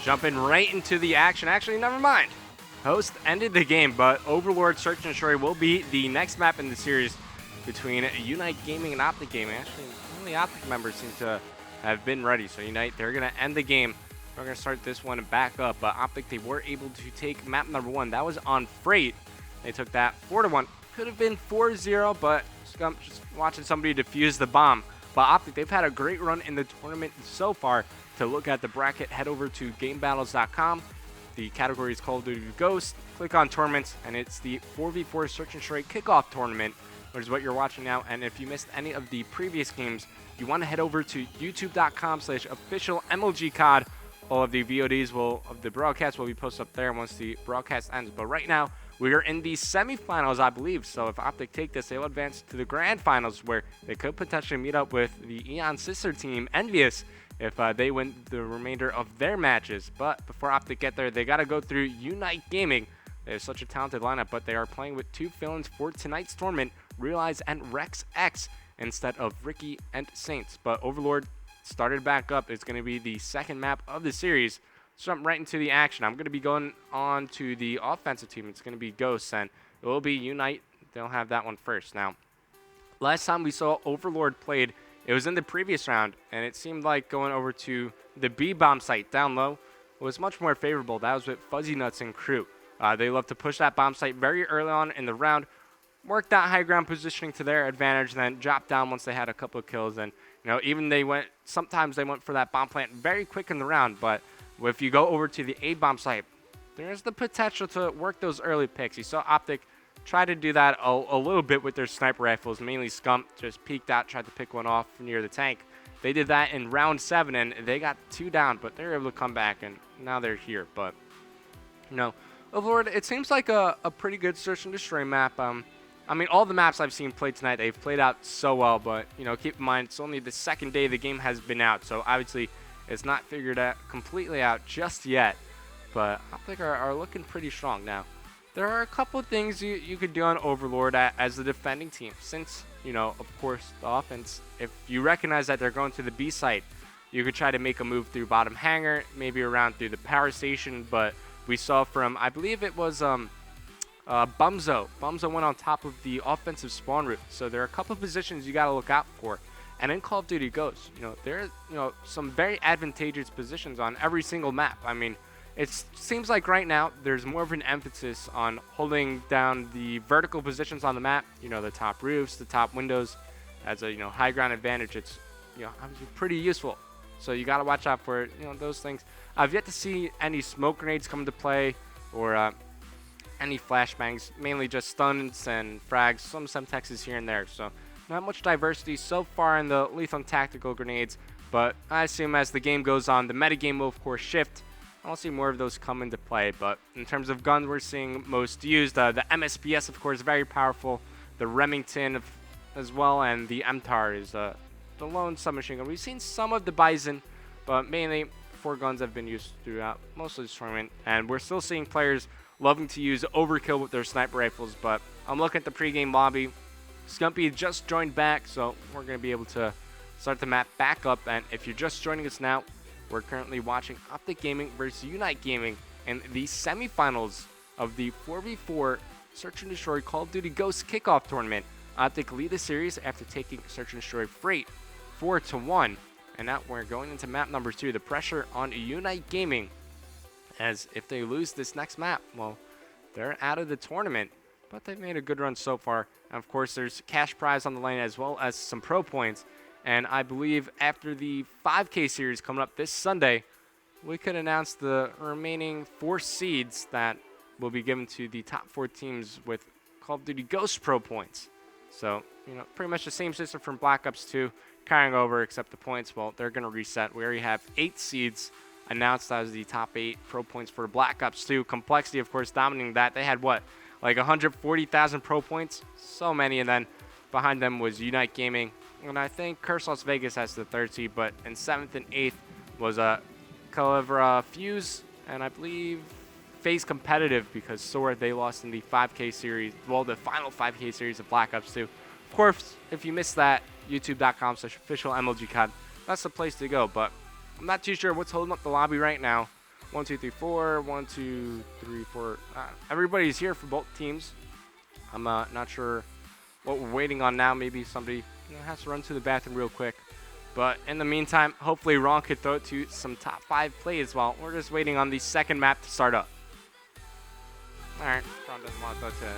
jumping right into the action. Actually, never mind. Host ended the game, but Overlord Search and Destroy will be the next map in the series between UNiTE Gaming and OpTic Gaming. Actually, only OpTic members seem to have been ready. So UNiTE, they're going to end the game. We're going to start this one back up. But OpTic, they were able to take map number 1. That was on Freight. They took that 4-1. Could have been 4-0, but just watching somebody defuse the bomb. But OpTic, they've had a great run in the tournament so far. To look at the bracket, head over to GameBattles.com. The category is Call of Duty Ghost. Click on Tournaments, and it's the 4v4 Search and Destroy Kickoff Tournament, which is what you're watching now. And if you missed any of the previous games, you want to head over to youtube.com/officialmlgcod. All of the VODs of the broadcast will be posted up there once the broadcast ends. But right now, we are in the semifinals, I believe. So if OpTic take this, they'll advance to the grand finals, where they could potentially meet up with the Eon sister team, Envious, if they win the remainder of their matches. But before OpTic get there, they got to go through UNiTE Gaming. They have such a talented lineup, but they are playing with 2 fill-ins for tonight's tournament, Realize and Rex X, instead of Ricky and Saints. But Overlord started back up. It's going to be the second map of the series. Let's jump right into the action. I'm going to be going on to the offensive team. It's going to be Ghosts, and it will be UNiTE. They'll have that one first. Now, last time we saw Overlord played, it was in the previous round, and it seemed like going over to the B-bomb site down low was much more favorable. That was with Fuzzy Nuts and crew. They love to push that bomb site very early on in the round, work that high ground positioning to their advantage, then drop down once they had a couple of kills. And even sometimes they went for that bomb plant very quick in the round. But if you go over to the A-bomb site, there's the potential to work those early picks. You saw OpTic try to do that a little bit with their sniper rifles, mainly Scump, just peeked out, tried to pick one off near the tank. They did that in round 7, and they got 2 down, but they were able to come back, and now they're here. But, Overlord, it seems like a pretty good search and destroy map. I mean, all the maps I've seen played tonight, they've played out so well, but, keep in mind, it's only the second day the game has been out, so obviously it's not figured out completely out just yet, but OpTic are looking pretty strong now. There are a couple of things you could do on Overlord as the defending team. Since, of course, the offense, if you recognize that they're going to the B site, you could try to make a move through bottom hangar, maybe around through the power station. But we saw from, I believe it was Bumzo. Bumzo went on top of the offensive spawn route. So there are a couple of positions you got to look out for. And in Call of Duty Ghosts, there are some very advantageous positions on every single map. I mean, it seems like right now there's more of an emphasis on holding down the vertical positions on the map, the top roofs, the top windows. As a high ground advantage, it's obviously pretty useful. So you got to watch out for those things. I've yet to see any smoke grenades come into play, or any flashbangs, mainly just stuns and frags, some Semtexes here and there. So not much diversity so far in the lethal and tactical grenades, but I assume as the game goes on, the metagame will of course shift. I'll see more of those come into play. But in terms of guns we're seeing most used, the MSBS, of course, very powerful. The Remington as well, and the MTAR is the lone submachine gun. We've seen some of the Bison, but mainly 4 guns have been used throughout most of this tournament. And we're still seeing players loving to use overkill with their sniper rifles. But I'm looking at the pregame lobby. Scumpy just joined back, so we're going to be able to start the map back up. And if you're just joining us now, we're currently watching OpTic Gaming versus UNiTE Gaming in the semifinals of the 4v4 Search and Destroy Call of Duty Ghosts Kickoff Tournament. OpTic lead the series after taking Search and Destroy Freight 4-1. And now we're going into map number 2. The pressure on UNiTE Gaming, as if they lose this next map, well, they're out of the tournament. But they've made a good run so far. And of course, there's cash prize on the line as well as some pro points. And I believe after the 5K series coming up this Sunday, we could announce the remaining 4 seeds that will be given to the top 4 teams with Call of Duty Ghost Pro points. So, pretty much the same system from Black Ops 2 carrying over, except the points, well, they're going to reset. We already have 8 seeds announced as the top 8 pro points for Black Ops 2. Complexity, of course, dominating that. They had, like 140,000 pro points? So many. And then behind them was UNiTE Gaming. And I think Curse Las Vegas has the 3rd seed, but in 7th and 8th was Calibra Fuse, and I believe FaZe Competitive, because Sword, they lost in the 5K series, well, the final 5K series of Black Ops 2. Of course, if you missed that, youtube.com/officialmlgcod, that's the place to go. But I'm not too sure what's holding up the lobby right now. 1, 2, 3, 4. 1, 2, 3, 4. Everybody's here for both teams. I'm not sure what we're waiting on now. Maybe somebody has to run to the bathroom real quick. But in the meantime, hopefully Ron could throw it to some top 5 plays while we're just waiting on the second map to start up. All right, Ron doesn't want to throw to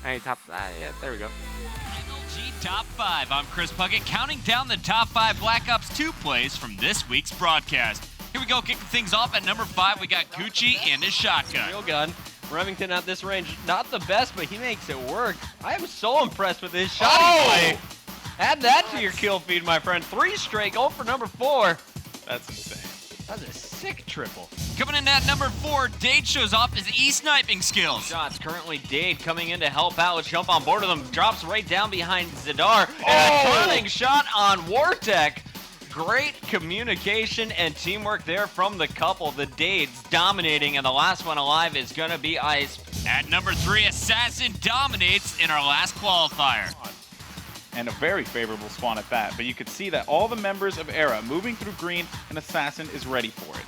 any top. Yeah, there we go. MLG Top 5. I'm Chris Puckett, counting down the top 5 Black Ops 2 plays from this week's broadcast. Here we go, kicking things off at number 5. We got Gucci and his shotgun. Real gun. Remington at this range, not the best, but he makes it work. I am so impressed with his shot play. Add that to your kill feed, my friend. 3 straight, going for number 4. That's insane. That's a sick triple. Coming in at number 4, Dade shows off his E-sniping skills. Shots currently Dade coming in to help out. Let's jump on board with him. Drops right down behind Zadar. And a turning shot on Wartech. Great communication and teamwork there from the couple. The Dades dominating, and the last one alive is going to be Ice. At number 3, Assassin dominates in our last qualifier. And a very favorable spawn at that, but you could see that all the members of Era moving through green, and Assassin is ready for it.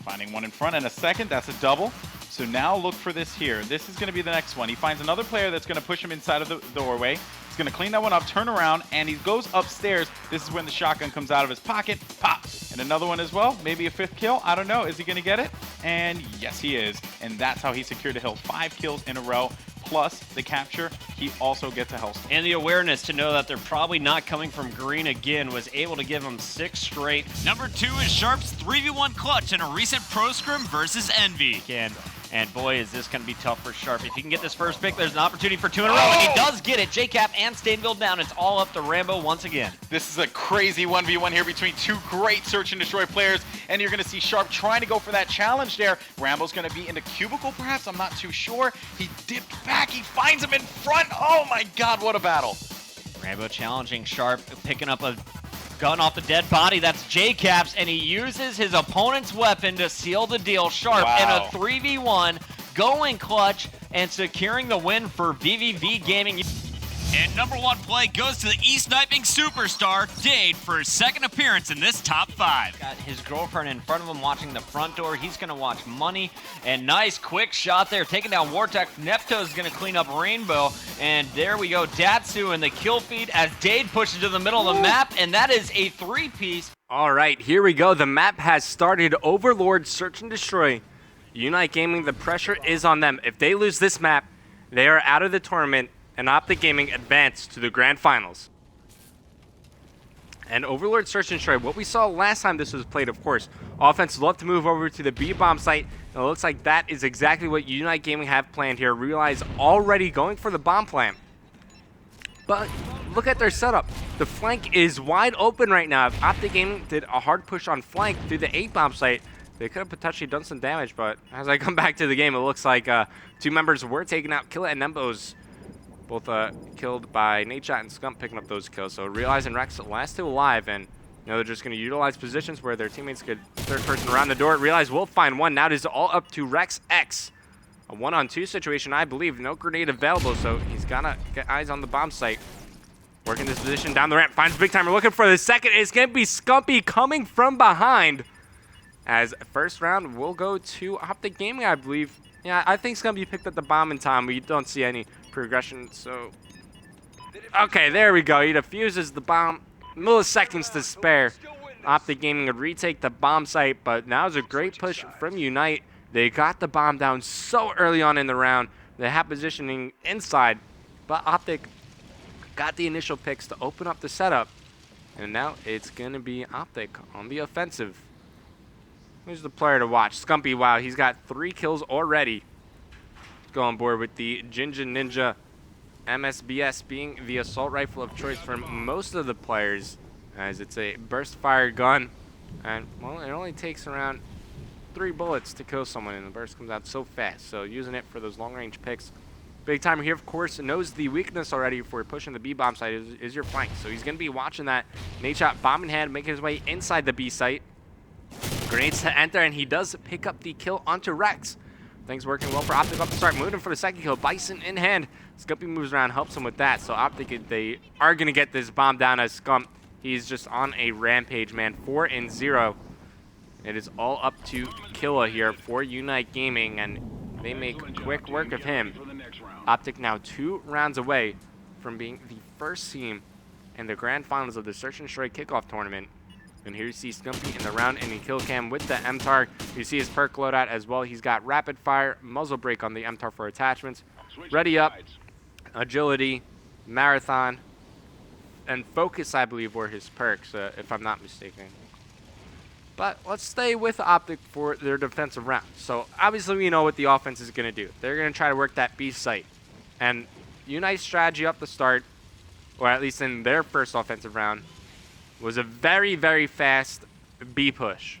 Finding one in front and a second, that's a double. So now look for this here. This is going to be the next one. He finds another player that's going to push him inside of the doorway. He's going to clean that one up, turn around, and he goes upstairs. This is when the shotgun comes out of his pocket. Pop! And another one as well. Maybe a 5th kill. I don't know. Is he going to get it? And yes, he is. And that's how he secured a hill. 5 kills in a row. Plus the capture, he also gets a hellstorm. And the awareness to know that they're probably not coming from green again was able to give him 6 straight. Number 2 is Sharp's 3v1 clutch in a recent pro scrim versus Envy. And boy, is this going to be tough for Sharp. If he can get this first pick, there's an opportunity for 2 in a row, and he does get it. JCap and Stainville down. It's all up to Rambo once again. This is a crazy 1v1 here between 2 great search and destroy players, and you're going to see Sharp trying to go for that challenge there. Rambo's going to be in the cubicle, perhaps. I'm not too sure. He dipped back. He finds him in front. Oh my God, what a battle. Rambo challenging Sharp, picking up a gun off the dead body. That's JCap's, and he uses his opponent's weapon to seal the deal. Sharp in a 3v1, going clutch and securing the win for VVV Gaming. And number 1 play goes to the E-sniping superstar, Dade, for his second appearance in this top 5. Got his girlfriend in front of him watching the front door. He's going to watch money. And nice quick shot there, taking down Wartech. Nepto's going to clean up Rainbow. And there we go, Datsu in the kill feed as Dade pushes to the middle of the map. And that is a 3-piece. All right, here we go. The map has started. Overlord, search and destroy. UNiTE Gaming, the pressure is on them. If they lose this map, they are out of the tournament, and OpTic Gaming advance to the grand finals. And Overlord search and destroy, what we saw last time this was played, of course, offense love to move over to the B-bomb site, and it looks like that is exactly what UNiTE Gaming have planned here. Realize already going for the bomb plant. But look at their setup. The flank is wide open right now. If OpTic Gaming did a hard push on flank through the A-bomb site, they could have potentially done some damage, but as I come back to the game, it looks like 2 members were taken out. Killa and Nembos both killed by Nadeshot and Scump picking up those kills. So Realize and Rex last 2 alive, and they're just going to utilize positions where their teammates could third person around the door. Realize will find one. Now it is all up to Rex X. A 1-on-2 situation, I believe. No grenade available, so he's got to get eyes on the bomb site. Working this position down the ramp. Finds Big Timer looking for the second. It's going to be Scumpy coming from behind. As first round will go to OpTic Gaming, I believe. Yeah, I think Scumpy picked up the bomb in time. We don't see any progression, so okay, there we go. He defuses the bomb, milliseconds to spare. OpTic Gaming would retake the bomb site, but now is a great push from UNiTE. They got the bomb down so early on in the round. They have positioning inside, but OpTic got the initial picks to open up the setup, and now it's gonna be OpTic on the offensive. Who's the player to watch? Scumpy, wow, he's got 3 kills already. Go on board with the Jinja Ninja MSBS being the assault rifle of choice for most of the players, as it's a burst fire gun, and well, it only takes around 3 bullets to kill someone, and the burst comes out so fast. So using it for those long range picks. Big Timer here, of course, knows the weakness already for pushing the B bomb site is your flank, so he's going to be watching that. Nadeshot bomb in hand, making his way inside the B site. Grenades to enter, and he does pick up the kill onto Rex. Things working well for OpTic up to start. Moving for the second kill. Bison in hand. Scumpy moves around, helps him with that. So OpTic, they are going to get this bomb down as Scump. He's just on a rampage, man. 4-0. It is all up to Killa here for UNiTE Gaming, and they make quick work of him. OpTic now 2 rounds away from being the first team in the grand finals of the Search and Destroy kickoff tournament. And here you see Stumpy in the round-ending kill cam with the MTAR. You see his perk loadout as well. He's got rapid fire, muzzle brake on the MTAR for attachments, ready up, agility, marathon, and focus, I believe, were his perks, if I'm not mistaken. But let's stay with OpTic for their defensive round. So obviously we know what the offense is going to do. They're going to try to work that B site. And UNiTE's strategy up the start, or at least in their first offensive round, was a very, very fast B push.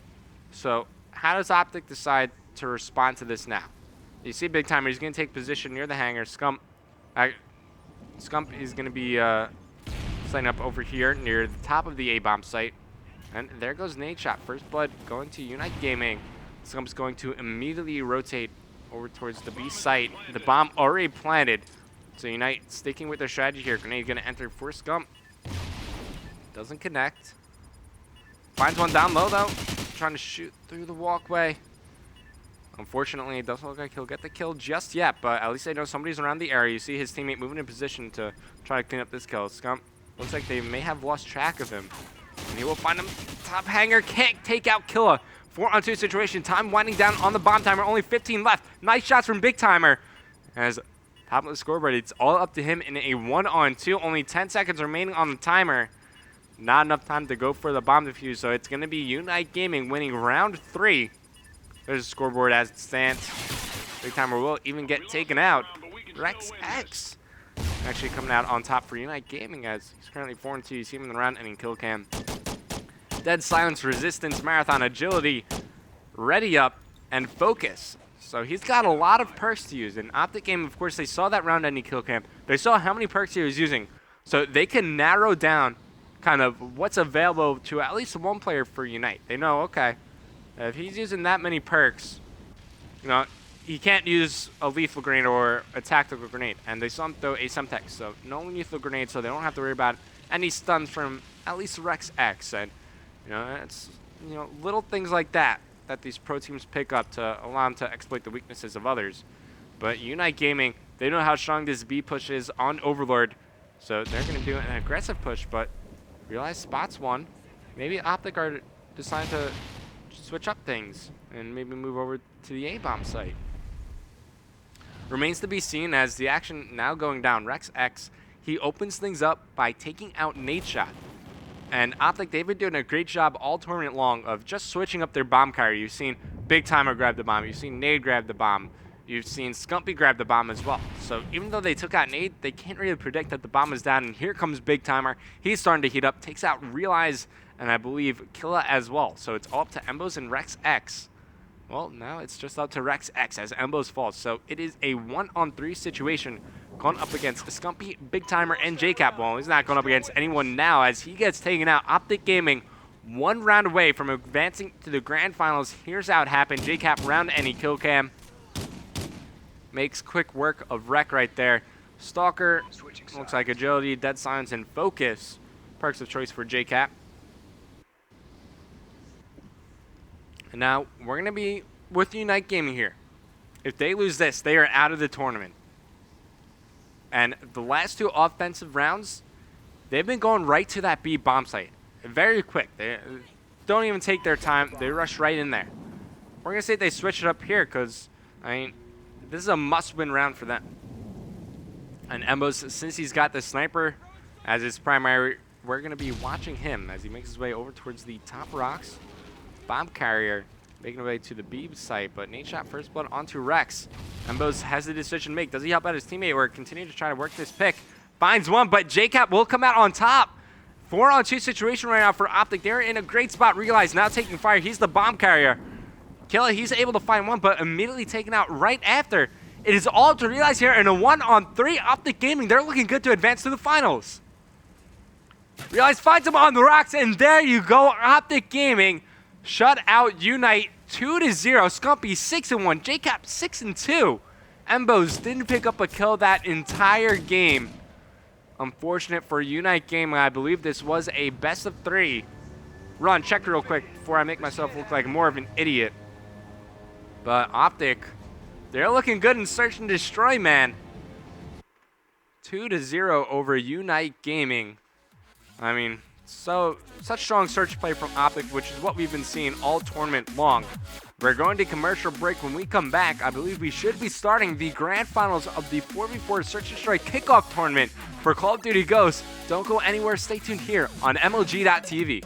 So how does OpTic decide to respond to this now? You see Big Timer, he's going to take position near the hangar. Scump is going to be setting up over here near the top of the A-bomb site. And there goes Nade Shot. First blood going to UNiTE Gaming. Scump's going to immediately rotate over towards the B site. The bomb already planted. So UNiTE sticking with their strategy here. Grenade going to enter for Scump. Doesn't connect. Finds one down low though. Trying to shoot through the walkway. Unfortunately, it doesn't look like he'll get the kill just yet, but at least they know somebody's around the area. You see his teammate moving in position to try to clean up this kill. Scump looks like they may have lost track of him. And he will find him. Top hanger can't take out Killa. 4-on-2 situation. Time winding down on the bomb timer. Only 15 left. Nice shots from Big Timer. As top of the scoreboard, it's all up to him in a 1-on-2. Only 10 seconds remaining on the timer. Not enough time to go for the bomb defuse, so it's going to be UNiTE Gaming winning round 3. There's the scoreboard as it stands. Big Timer will even get taken out. Rex X actually coming out on top for UNiTE Gaming as he's currently 4-2. You see him in the round-ending kill cam. Dead Silence, Resistance, Marathon, Agility, Ready Up, and Focus. So he's got a lot of perks to use. In OpTic Game, of course, they saw that round-ending kill cam. They saw how many perks he was using. So they can narrow down kind of what's available to at least one player for UNiTE. They know, okay, if he's using that many perks, you know, he can't use a lethal grenade or a tactical grenade. And they saw him throw a Semtex, so no lethal grenade, so they don't have to worry about any stuns from at least Rex X. And, you know, it's, you know, little things like that that these pro teams pick up to allow them to exploit the weaknesses of others. But UNiTE Gaming, they know how strong this B push is on Overlord, so they're going to do an aggressive push, but realize spots one. Maybe OpTic are deciding to switch up things and maybe move over to the A-bomb site. Remains to be seen as the action now going down. Rex X, he opens things up by taking out Nade Shot. And OpTic, they've been doing a great job all tournament long of just switching up their bomb carrier. You've seen Big Timer grab the bomb. You've seen Nade grab the bomb. You've seen Scumpy grab the bomb as well. So even though they took out Nade, they can't really predict that the bomb is down. And here comes Big Timer. He's starting to heat up. Takes out Realize and I believe Killa as well. So it's all up to Embos and Rex X. Well, now it's just up to Rex X as Embos falls. So it is a 1-on-3 situation going up against Scumpy, Big Timer, and JCap. Well, he's not going up against anyone now as he gets taken out. OpTic Gaming 1 round away from advancing to the grand finals. Here's how it happened. JCap round any kill cam. Makes quick work of Wreck right there. Stalker, looks like Agility, Dead Silence, and Focus. Perks of choice for JCap. And now we're going to be with UNiTE Gaming here. If they lose this, they are out of the tournament. And the last 2 offensive rounds, they've been going right to that B bomb site. Very quick. They don't even take their time. They rush right in there. We're going to say they switch it up here because, I mean, this is a must-win round for them. And Embos, since he's got the sniper as his primary, we're going to be watching him as he makes his way over towards the top rocks. Bomb carrier making his way to the B site, but Nade Shot first blood onto Rex. Embos has the decision to make. Does he help out his teammate or continue to try to work this pick? Finds one, but JCap will come out on top. 4-on-2 situation right now for OpTic. They're in a great spot. Realize now taking fire. He's the bomb carrier. Killa, he's able to find one, but immediately taken out right after. It is all to Realize here in a 1-on-3. OpTic Gaming, they're looking good to advance to the finals. Realize finds him on the rocks, and there you go. OpTic Gaming shut out UNiTE 2-0. Scumpy 6-1. JCap 6-2. Embos didn't pick up a kill that entire game. Unfortunate for UNiTE Gaming. I believe this was a best of 3. run, check real quick before I make myself look like more of an idiot. But OpTic, they're looking good in Search and Destroy, man. 2-0 over UNiTE Gaming. I mean, such strong search play from OpTic, which is what we've been seeing all tournament long. We're going to commercial break. When we come back, I believe we should be starting the grand finals of the 4v4 Search and Destroy kickoff tournament for Call of Duty Ghosts. Don't go anywhere. Stay tuned here on MLG.TV.